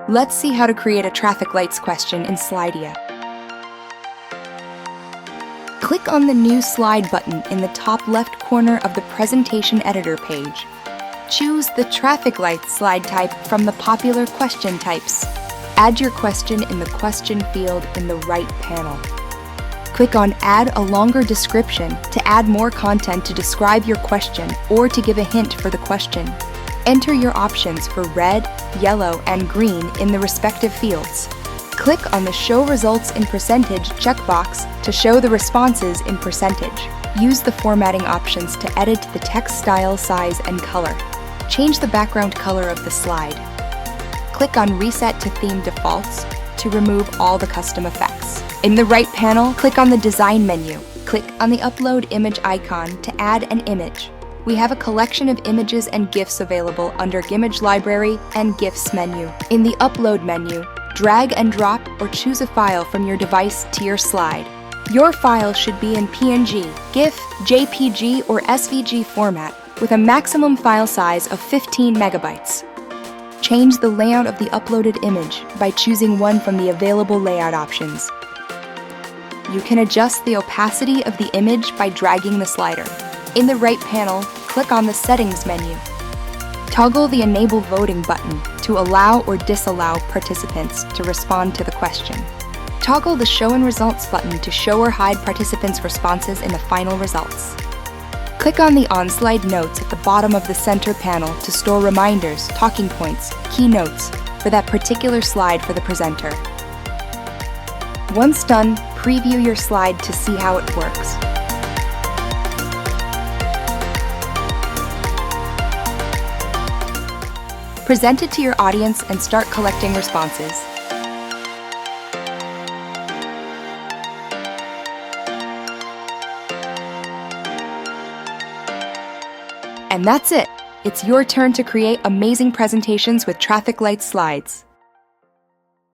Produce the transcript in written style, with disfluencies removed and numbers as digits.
Let's see how to create a traffic lights question in Slidea. Click on the New Slide button in the top left corner of the Presentation Editor page. Choose the traffic lights slide type from the popular question types. Add your question in the question field in the right panel. Click on Add a longer description to add more content to describe your question or to give a hint for the question. Enter your options for red, yellow, and green in the respective fields. Click on the Show Results in Percentage checkbox to show the responses in percentage. Use the formatting options to edit the text style, size, and color. Change the background color of the slide. Click on Reset to Theme Defaults to remove all the custom effects. In the right panel, click on the Design menu. Click on the Upload Image icon to add an image. We have a collection of images and GIFs available under Image Library and GIFs menu. In the Upload menu, drag and drop or choose a file from your device to your slide. Your file should be in PNG, GIF, JPG, or SVG format with a maximum file size of 15 megabytes. Change the layout of the uploaded image by choosing one from the available layout options. You can adjust the opacity of the image by dragging the slider. In the right panel, click on the Settings menu. Toggle the Enable Voting button to allow or disallow participants to respond to the question. Toggle the Show and Results button to show or hide participants' responses in the final results. Click on the On-Slide Notes at the bottom of the center panel to store reminders, talking points, keynotes for that particular slide for the presenter. Once done, preview your slide to see how it works. Present it to your audience and start collecting responses. And that's it! It's your turn to create amazing presentations with traffic light slides.